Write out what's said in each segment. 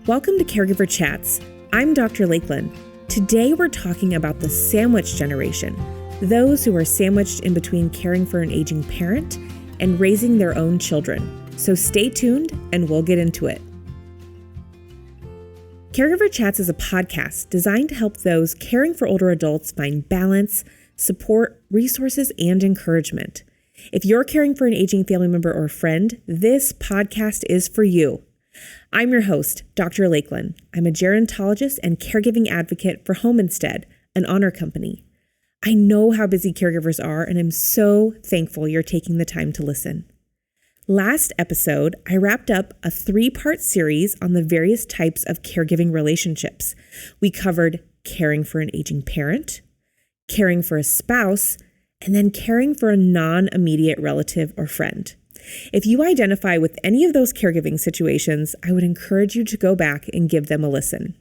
Welcome to Caregiver Chats. I'm Dr. Lakelyn. Today we're talking about the sandwich generation, those who are sandwiched in between caring for an aging parent and raising their own children. So stay tuned and we'll get into it. Caregiver Chats is a podcast designed to help those caring for older adults find balance, support, resources, and encouragement. If you're caring for an aging family member or friend, this podcast is for you. I'm your host, Dr. Lakelyn. I'm a gerontologist and caregiving advocate for Home Instead, an honor company. I know how busy caregivers are, and I'm so thankful you're taking the time to listen. Last episode, I wrapped up a 3-part series on the various types of caregiving relationships. We covered caring for an aging parent, caring for a spouse, and then caring for a non-immediate relative or friend. If you identify with any of those caregiving situations, I would encourage you to go back and give them a listen.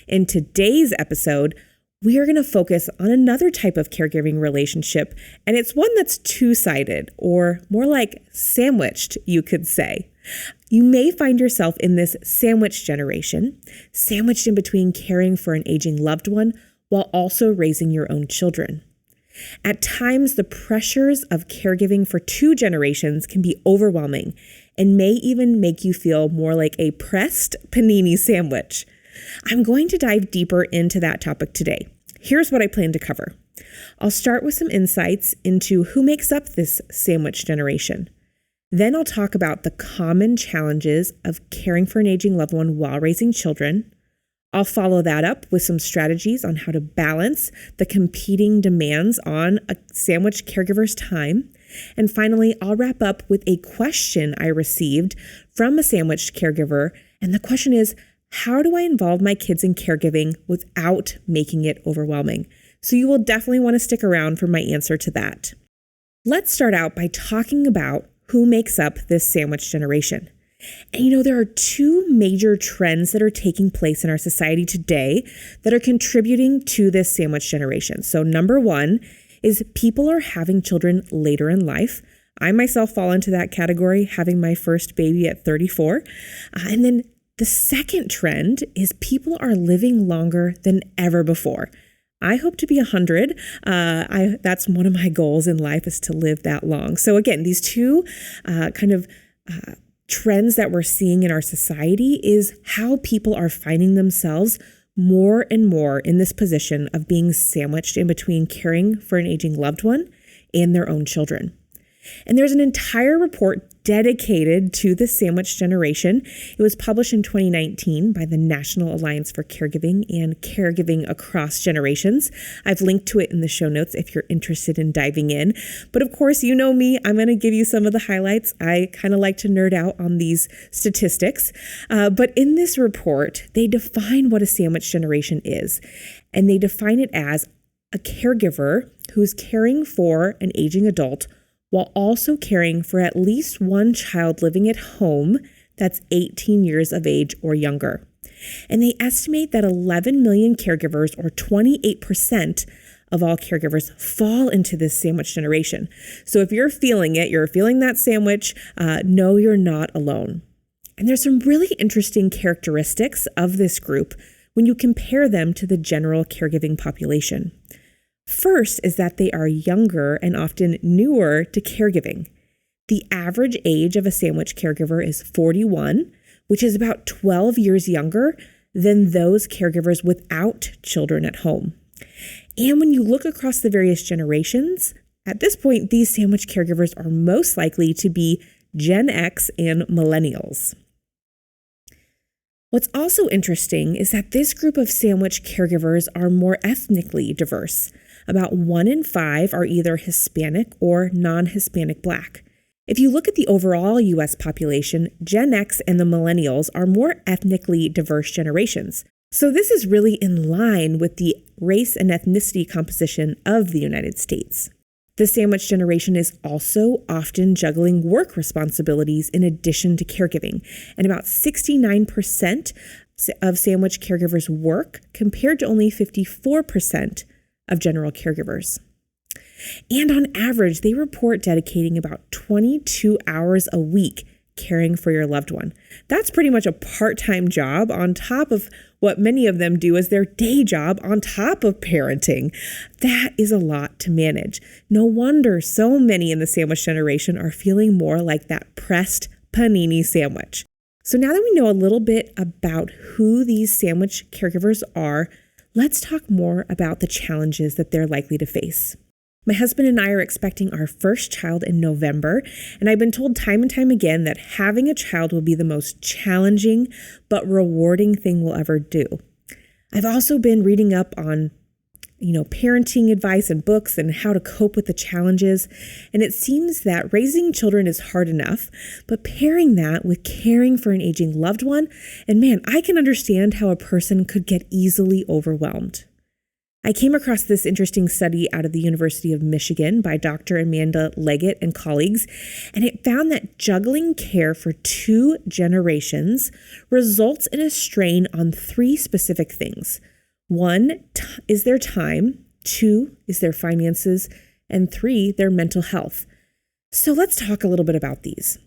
In today's episode, we are going to focus on another type of caregiving relationship, and it's one that's two-sided, or more like sandwiched, you could say. You may find yourself in this sandwich generation, sandwiched in between caring for an aging loved one while also raising your own children. At times, the pressures of caregiving for two generations can be overwhelming and may even make you feel more like a pressed panini sandwich. I'm going to dive deeper into that topic today. Here's what I plan to cover. I'll start with some insights into who makes up this sandwich generation. Then I'll talk about the common challenges of caring for an aging loved one while raising children. I'll follow that up with some strategies on how to balance the competing demands on a sandwich caregiver's time. And finally, I'll wrap up with a question I received from a sandwiched caregiver. And the question is, how do I involve my kids in caregiving without making it overwhelming? So you will definitely want to stick around for my answer to that. Let's start out by talking about who makes up this sandwich generation. And there are two major trends that are taking place in our society today that are contributing to this sandwich generation. So number one is people are having children later in life. I myself fall into that category, having my first baby at 34. And then the second trend is people are living longer than ever before. I hope to be 100. That's one of my goals in life, is to live that long. So again, these two trends that we're seeing in our society is how people are finding themselves more and more in this position of being sandwiched in between caring for an aging loved one and their own children. And there's an entire report dedicated to the sandwich generation. It was published in 2019 by the National Alliance for Caregiving and Caregiving Across Generations. I've linked to it in the show notes if you're interested in diving in. But of course, you know me, I'm going to give you some of the highlights. I kind of like to nerd out on these statistics. But in this report, they define what a sandwich generation is. And they define it as a caregiver who's caring for an aging adult while also caring for at least one child living at home that's 18 years of age or younger. And they estimate that 11 million caregivers, or 28% of all caregivers, fall into this sandwich generation. So if you're feeling it, you're feeling that sandwich, no, you're not alone. And there's some really interesting characteristics of this group when you compare them to the general caregiving population. First is that they are younger and often newer to caregiving. The average age of a sandwich caregiver is 41, which is about 12 years younger than those caregivers without children at home. And when you look across the various generations, at this point, these sandwich caregivers are most likely to be Gen X and millennials. What's also interesting is that this group of sandwich caregivers are more ethnically diverse. About 1 in 5 are either Hispanic or non-Hispanic Black. If you look at the overall U.S. population, Gen X and the millennials are more ethnically diverse generations. So this is really in line with the race and ethnicity composition of the United States. The sandwich generation is also often juggling work responsibilities in addition to caregiving, and about 69% of sandwich caregivers work compared to only 54% of general caregivers. And on average, they report dedicating about 22 hours a week caring for your loved one. That's pretty much a part-time job on top of what many of them do as their day job on top of parenting. That is a lot to manage. No wonder so many in the sandwich generation are feeling more like that pressed panini sandwich. So now that we know a little bit about who these sandwich caregivers are, let's talk more about the challenges that they're likely to face. My husband and I are expecting our first child in November, and I've been told time and time again that having a child will be the most challenging but rewarding thing we'll ever do. I've also been reading up on, parenting advice and books and how to cope with the challenges, and it seems that raising children is hard enough, but pairing that with caring for an aging loved one, and man, I can understand how a person could get easily overwhelmed. I came across this interesting study out of the University of Michigan by Dr. Amanda Leggett and colleagues, and it found that juggling care for 2 generations results in a strain on 3 specific things. 1 is their time, 2 is their finances, and 3, their mental health. So let's talk a little bit about these.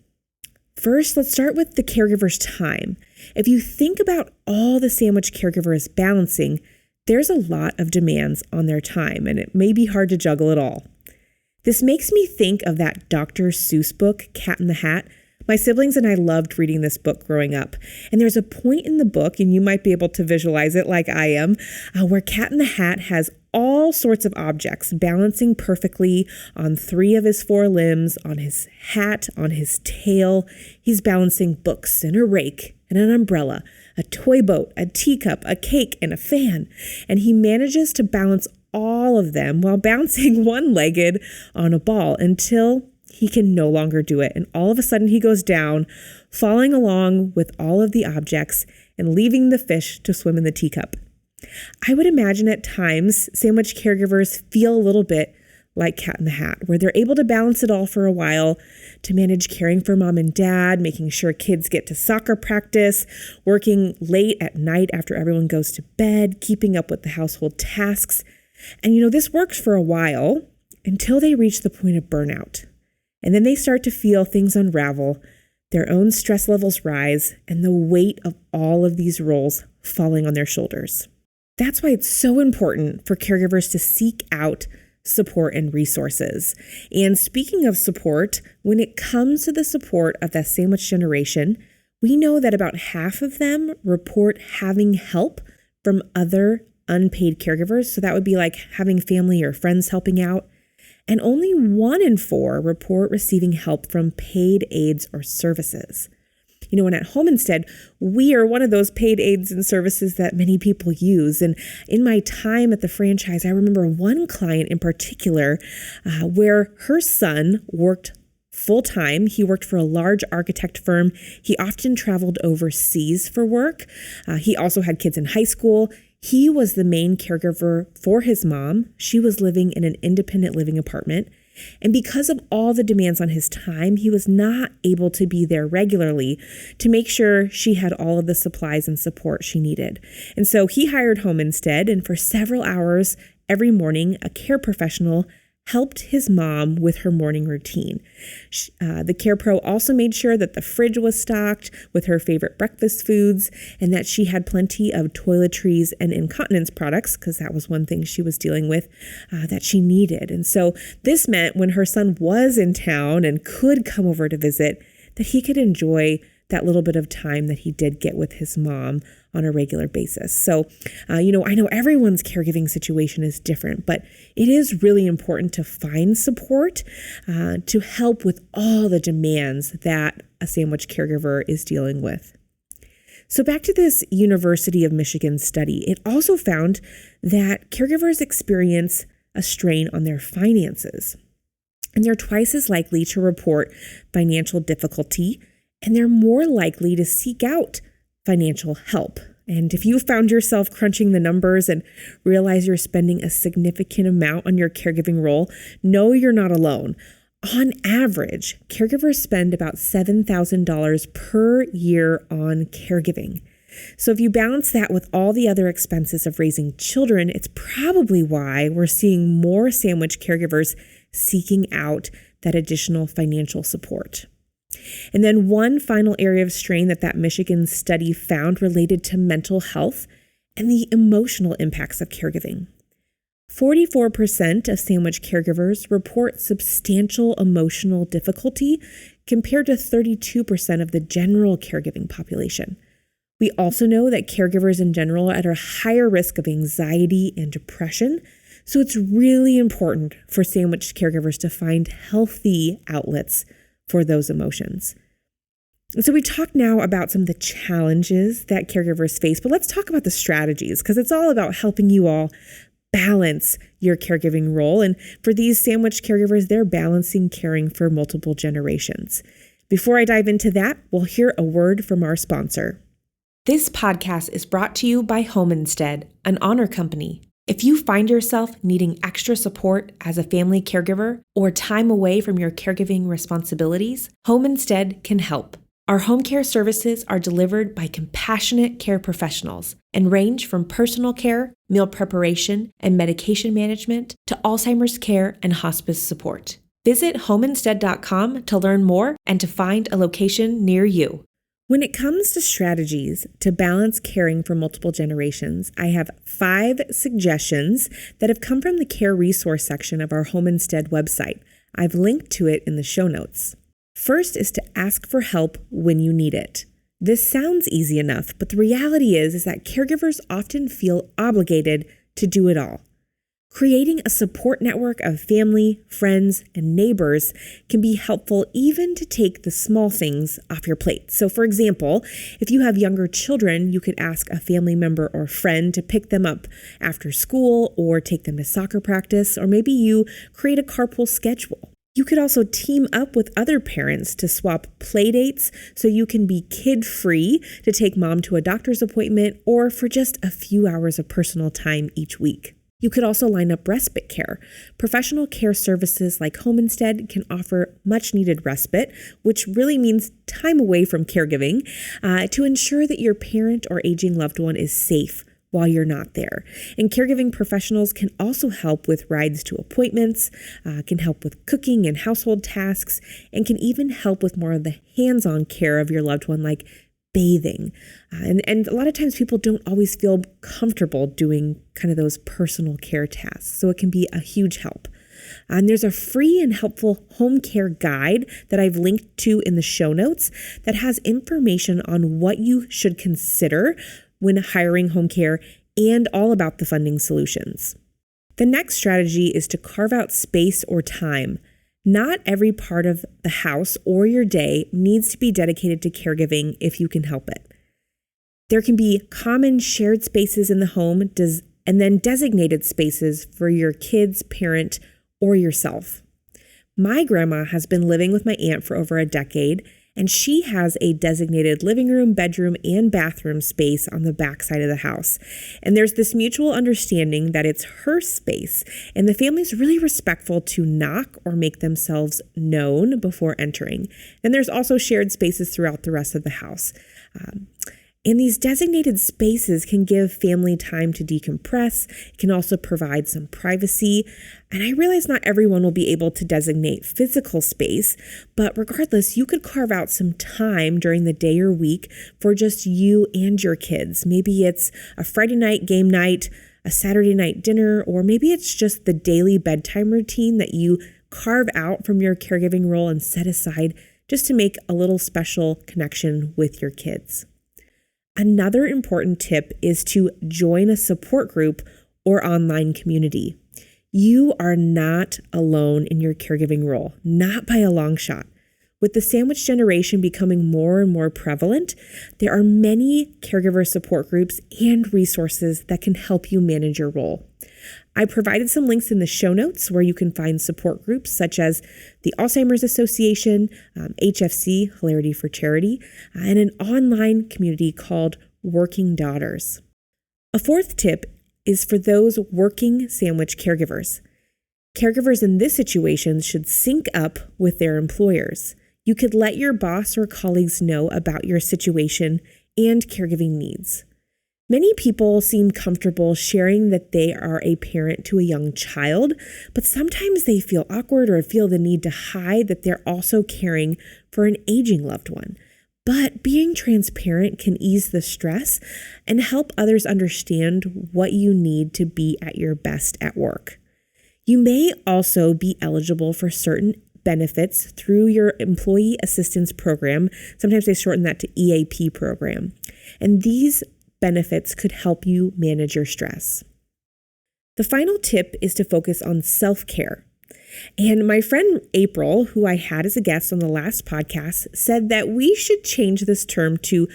First, let's start with the caregiver's time. If you think about all the sandwich caregiver is balancing, there's a lot of demands on their time, and it may be hard to juggle it all. This makes me think of that Dr. Seuss book, Cat in the Hat. My siblings and I loved reading this book growing up, and there's a point in the book, and you might be able to visualize it like I am, where Cat in the Hat has all sorts of objects balancing perfectly on 3 of his 4 limbs, on his hat, on his tail. He's balancing books and a rake and an umbrella, a toy boat, a teacup, a cake, and a fan. And he manages to balance all of them while bouncing one-legged on a ball until he can no longer do it. And all of a sudden he goes down, falling along with all of the objects and leaving the fish to swim in the teacup. I would imagine at times sandwich caregivers feel a little bit like Cat in the Hat, where they're able to balance it all for a while to manage caring for mom and dad, making sure kids get to soccer practice, working late at night after everyone goes to bed, keeping up with the household tasks. And this works for a while until they reach the point of burnout. And then they start to feel things unravel, their own stress levels rise, and the weight of all of these roles falling on their shoulders. That's why it's so important for caregivers to seek out support and resources. And speaking of support, when it comes to the support of that sandwich generation, we know that about half of them report having help from other unpaid caregivers. So that would be like having family or friends helping out. And only 1 in 4 report receiving help from paid aids or services. And at Home Instead, we are one of those paid aids and services that many people use. And in my time at the franchise, I remember one client in particular where her son worked full-time. He worked for a large architect firm. He often traveled overseas for work. He also had kids in high school. He was the main caregiver for his mom. She was living in an independent living apartment. And because of all the demands on his time, he was not able to be there regularly to make sure she had all of the supplies and support she needed. And so he hired Home Instead, and for several hours every morning, a care professional helped his mom with her morning routine. The Care Pro also made sure that the fridge was stocked with her favorite breakfast foods and that she had plenty of toiletries and incontinence products, because that was one thing she was dealing with that she needed. And so this meant when her son was in town and could come over to visit, that he could enjoy that little bit of time that he did get with his mom on a regular basis. So, I know everyone's caregiving situation is different, but it is really important to find support to help with all the demands that a sandwich caregiver is dealing with. So back to this University of Michigan study, it also found that caregivers experience a strain on their finances, and they're twice as likely to report financial difficulty, and they're more likely to seek out financial help. And if you found yourself crunching the numbers and realize you're spending a significant amount on your caregiving role, know you're not alone. On average, caregivers spend about $7,000 per year on caregiving. So if you balance that with all the other expenses of raising children, it's probably why we're seeing more sandwich caregivers seeking out that additional financial support. And then one final area of strain that Michigan study found related to mental health and the emotional impacts of caregiving. 44% of sandwich caregivers report substantial emotional difficulty compared to 32% of the general caregiving population. We also know that caregivers in general are at a higher risk of anxiety and depression, so it's really important for sandwich caregivers to find healthy outlets for those emotions. And so we talked now about some of the challenges that caregivers face, but let's talk about the strategies, because it's all about helping you all balance your caregiving role. And for these sandwich caregivers, they're balancing caring for multiple generations. Before I dive into that, we'll hear a word from our sponsor. This podcast is brought to you by Home Instead, an honor company. If you find yourself needing extra support as a family caregiver or time away from your caregiving responsibilities, Home Instead can help. Our home care services are delivered by compassionate care professionals and range from personal care, meal preparation, and medication management to Alzheimer's care and hospice support. Visit homeinstead.com to learn more and to find a location near you. When it comes to strategies to balance caring for multiple generations, I have 5 suggestions that have come from the care resource section of our Home Instead website. I've linked to it in the show notes. First is to ask for help when you need it. This sounds easy enough, but the reality is that caregivers often feel obligated to do it all. Creating a support network of family, friends, and neighbors can be helpful even to take the small things off your plate. So for example, if you have younger children, you could ask a family member or friend to pick them up after school or take them to soccer practice, or maybe you create a carpool schedule. You could also team up with other parents to swap play dates so you can be kid-free to take mom to a doctor's appointment or for just a few hours of personal time each week. You could also line up respite care. Professional care services like Home Instead can offer much-needed respite, which really means time away from caregiving, to ensure that your parent or aging loved one is safe while you're not there. And caregiving professionals can also help with rides to appointments, can help with cooking and household tasks, and can even help with more of the hands-on care of your loved one, like bathing. And a lot of times people don't always feel comfortable doing kind of those personal care tasks, so it can be a huge help. And there's a free and helpful home care guide that I've linked to in the show notes that has information on what you should consider when hiring home care and all about the funding solutions. The next strategy is to carve out space or time. Not every part of the house or your day needs to be dedicated to caregiving if you can help it. There can be common shared spaces in the home and then designated spaces for your kids, parent, or yourself. My grandma has been living with my aunt for over a decade, and she has a designated living room, bedroom, and bathroom space on the back side of the house. And there's this mutual understanding that it's her space, and the family's really respectful to knock or make themselves known before entering. Then there's also shared spaces throughout the rest of the house. And these designated spaces can give family time to decompress. It can also provide some privacy. And I realize not everyone will be able to designate physical space, but regardless, you could carve out some time during the day or week for just you and your kids. Maybe it's a Friday night game night, a Saturday night dinner, or maybe it's just the daily bedtime routine that you carve out from your caregiving role and set aside just to make a little special connection with your kids. Another important tip is to join a support group or online community. You are not alone in your caregiving role, not by a long shot. With the sandwich generation becoming more and more prevalent, there are many caregiver support groups and resources that can help you manage your role. I provided some links in the show notes where you can find support groups such as the Alzheimer's Association, HFC, Hilarity for Charity, and an online community called Working Daughters. A fourth tip is for those working sandwich caregivers. Caregivers in this situation should sync up with their employers. You could let your boss or colleagues know about your situation and caregiving needs. Many people seem comfortable sharing that they are a parent to a young child, but sometimes they feel awkward or feel the need to hide that they're also caring for an aging loved one. But being transparent can ease the stress and help others understand what you need to be at your best at work. You may also be eligible for certain benefits through your Employee Assistance Program. Sometimes they shorten that to EAP program. And these benefits could help you manage your stress. The final tip is to focus on self-care. And my friend April, who I had as a guest on the last podcast, said that we should change this term to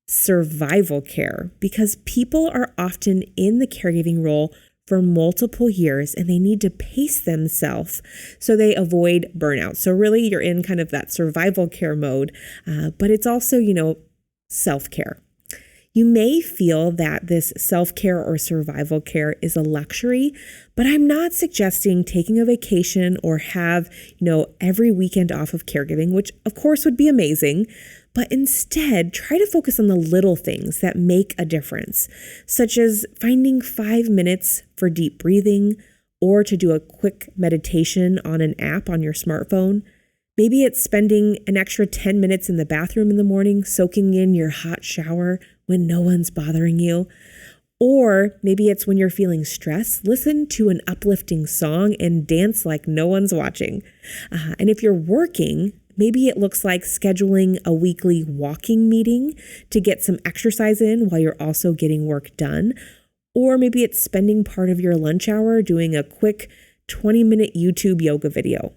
survival care because people are often in the caregiving role for multiple years and they need to pace themselves so they avoid burnout. So really you're in kind of that survival care mode, but it's also, self-care. You may feel that this self-care or survival care is a luxury, but I'm not suggesting taking a vacation or have, every weekend off of caregiving, which of course would be amazing, but instead try to focus on the little things that make a difference, such as finding 5 minutes for deep breathing or to do a quick meditation on an app on your smartphone. Maybe it's spending an extra 10 minutes in the bathroom in the morning, soaking in your hot shower when no one's bothering you. Or maybe it's when you're feeling stressed, listen to an uplifting song and dance like no one's watching. And if you're working, maybe it looks like scheduling a weekly walking meeting to get some exercise in while you're also getting work done. Or maybe it's spending part of your lunch hour doing a quick 20-minute YouTube yoga video.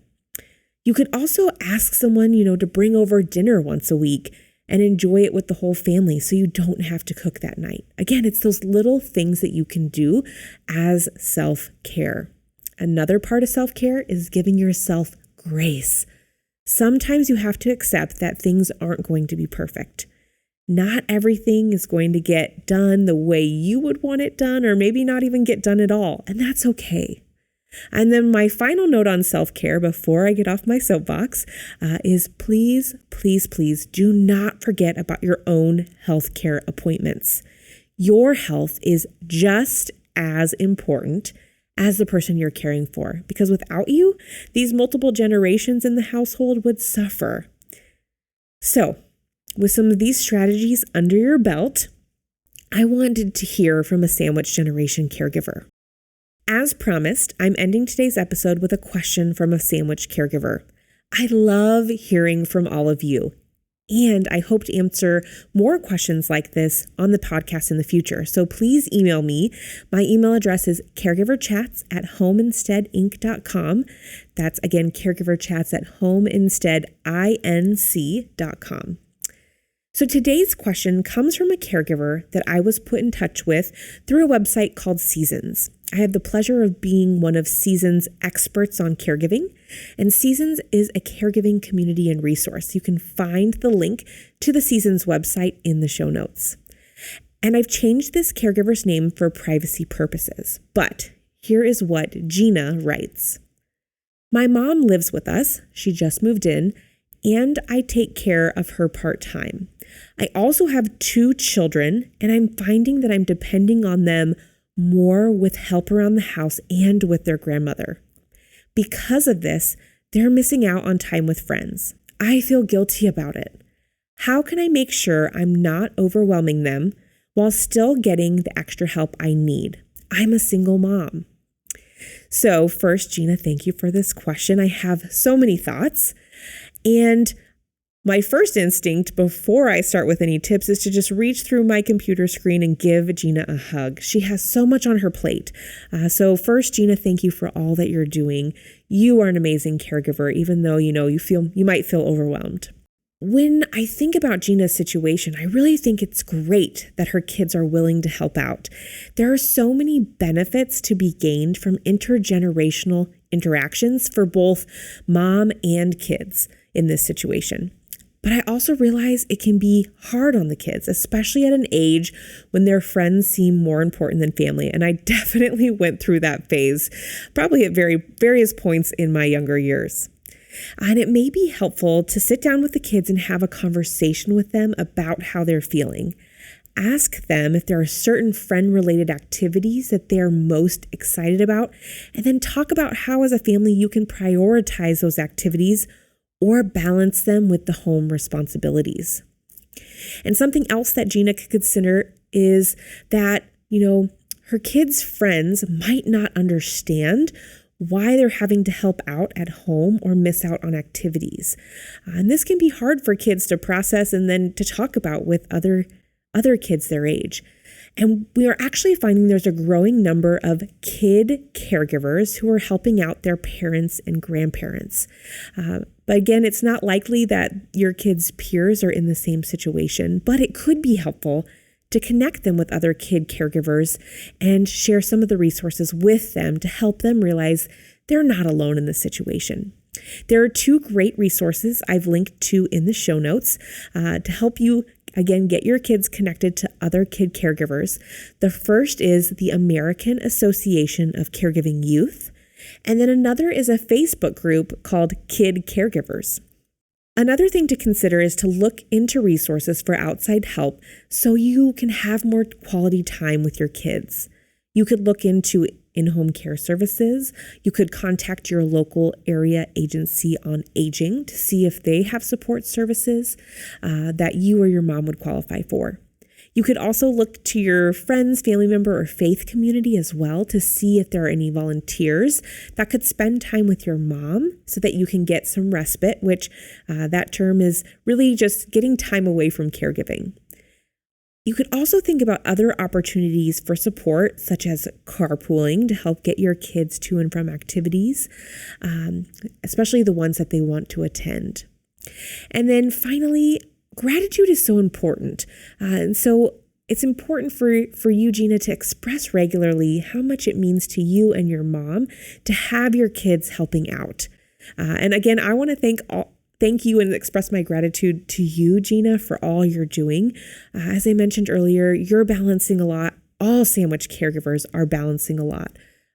You could also ask someone, to bring over dinner once a week and enjoy it with the whole family so you don't have to cook that night. Again, it's those little things that you can do as self-care. Another part of self-care is giving yourself grace. Sometimes you have to accept that things aren't going to be perfect. Not everything is going to get done the way you would want it done, or maybe not even get done at all, and that's okay. And then my final note on self-care before I get off my soapbox is please, please, please do not forget about your own healthcare appointments. Your health is just as important as the person you're caring for, because without you, these multiple generations in the household would suffer. So, with some of these strategies under your belt, I wanted to hear from a sandwich generation caregiver. As promised, I'm ending today's episode with a question from a sandwich caregiver. I love hearing from all of you, and I hope to answer more questions like this on the podcast in the future. So please email me. My email address is caregiverchats@homeinsteadinc.com. That's again, caregiverchats@homeinsteadinc.com. So today's question comes from a caregiver that I was put in touch with through a website called Seasons. I have the pleasure of being one of Seasons' experts on caregiving, and Seasons is a caregiving community and resource. You can find the link to the Seasons website in the show notes. And I've changed this caregiver's name for privacy purposes, but here is what Gina writes. My mom lives with us. She just moved in, and I take care of her part-time. I also have 2 children, and I'm finding that I'm depending on them more with help around the house and with their grandmother. Because of this, they're missing out on time with friends. I feel guilty about it. How can I make sure I'm not overwhelming them while still getting the extra help I need? I'm a single mom. So first, Gina, thank you for this question. I have so many thoughts. And my first instinct before I start with any tips is to just reach through my computer screen and give Gina a hug. She has so much on her plate. So first, Gina, thank you for all that you're doing. You are an amazing caregiver, even though, you might feel overwhelmed. When I think about Gina's situation, I really think it's great that her kids are willing to help out. There are so many benefits to be gained from intergenerational interactions for both mom and kids in this situation. But I also realize it can be hard on the kids, especially at an age when their friends seem more important than family. And I definitely went through that phase, probably at various points in my younger years. And it may be helpful to sit down with the kids and have a conversation with them about how they're feeling. ask them if there are certain friend-related activities that they're most excited about, and then talk about how as a family you can prioritize those activities or balance them with the home responsibilities. And something else that Gina could consider is that, her kids' friends might not understand why they're having to help out at home or miss out on activities. And this can be hard for kids to process and then to talk about with other kids their age. And we are actually finding there's a growing number of kid caregivers who are helping out their parents and grandparents. But again, it's not likely that your kids' peers are in the same situation, but it could be helpful to connect them with other kid caregivers and share some of the resources with them to help them realize they're not alone in this situation. There are 2 great resources I've linked to in the show notes to help you, again, get your kids connected to other kid caregivers. The first is the American Association of Caregiving Youth, and then another is a Facebook group called Kid Caregivers. Another thing to consider is to look into resources for outside help so you can have more quality time with your kids. You could look into in-home care services. You could contact your local area agency on aging to see if they have support services that you or your mom would qualify for. You could also look to your friends, family member, or faith community as well to see if there are any volunteers that could spend time with your mom so that you can get some respite, which that term is really just getting time away from caregiving. You could also think about other opportunities for support, such as carpooling to help get your kids to and from activities, especially the ones that they want to attend. And then finally, gratitude is so important. And so it's important for you, Gina, to express regularly how much it means to you and your mom to have your kids helping out. And again, I want to thank you and express my gratitude to you, Gina, for all you're doing. As I mentioned earlier, you're balancing a lot. All sandwich caregivers are balancing a lot.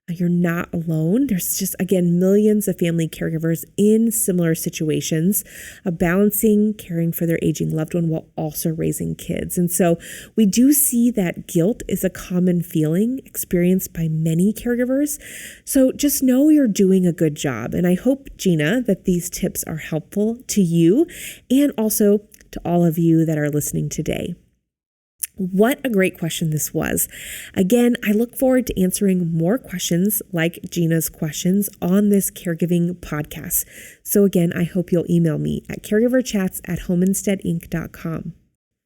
You're not alone. There's just, again, millions of family caregivers in similar situations, balancing caring for their aging loved one while also raising kids. And so we do see that guilt is a common feeling experienced by many caregivers. So just know you're doing a good job. And I hope, Gina, that these tips are helpful to you and also to all of you that are listening today. What a great question this was. Again, I look forward to answering more questions like Gina's questions on this caregiving podcast. So again, I hope you'll email me at caregiverchats@homeinsteadinc.com.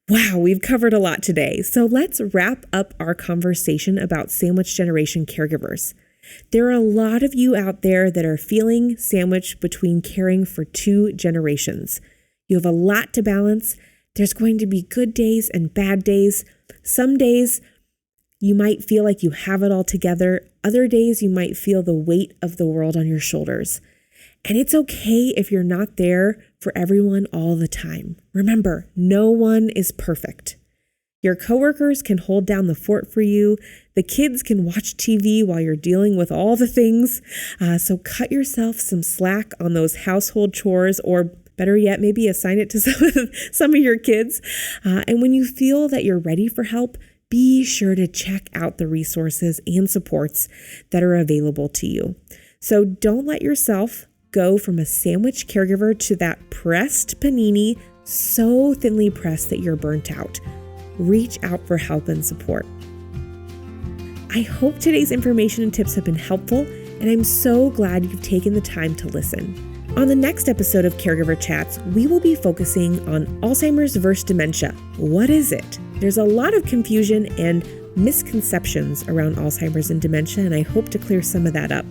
Wow, we've covered a lot today. So let's wrap up our conversation about sandwich generation caregivers. There are a lot of you out there that are feeling sandwiched between caring for 2 generations. You have a lot to balance. There's going to be good days and bad days. Some days you might feel like you have it all together. Other days you might feel the weight of the world on your shoulders. And it's okay if you're not there for everyone all the time. Remember, no one is perfect. Your coworkers can hold down the fort for you. The kids can watch TV while you're dealing with all the things. So cut yourself some slack on those household chores, or better yet, maybe assign it to some of your kids. And when you feel that you're ready for help, be sure to check out the resources and supports that are available to you. So don't let yourself go from a sandwich caregiver to that pressed panini, so thinly pressed that you're burnt out. Reach out for help and support. I hope today's information and tips have been helpful, and I'm so glad you've taken the time to listen. On the next episode of Caregiver Chats, we will be focusing on Alzheimer's versus dementia. What is it? There's a lot of confusion and misconceptions around Alzheimer's and dementia, and I hope to clear some of that up.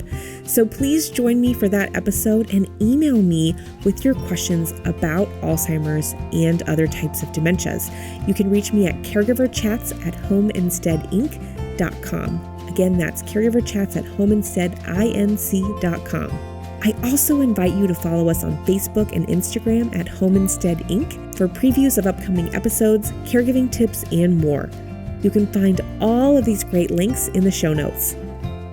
So please join me for that episode and email me with your questions about Alzheimer's and other types of dementias. You can reach me at caregivers@homeinsteadinc.com. Again, that's caregiverchats@homeinsteadinc.com. I also invite you to follow us on Facebook and Instagram at Home Instead Inc. for previews of upcoming episodes, caregiving tips, and more. You can find all of these great links in the show notes.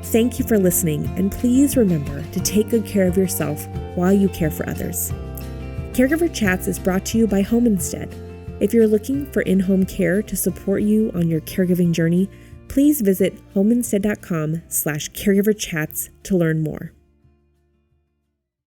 Thank you for listening, and please remember to take good care of yourself while you care for others. Caregiver Chats is brought to you by Home Instead. If you're looking for in-home care to support you on your caregiving journey, please visit homeinstead.com/caregiverchats to learn more.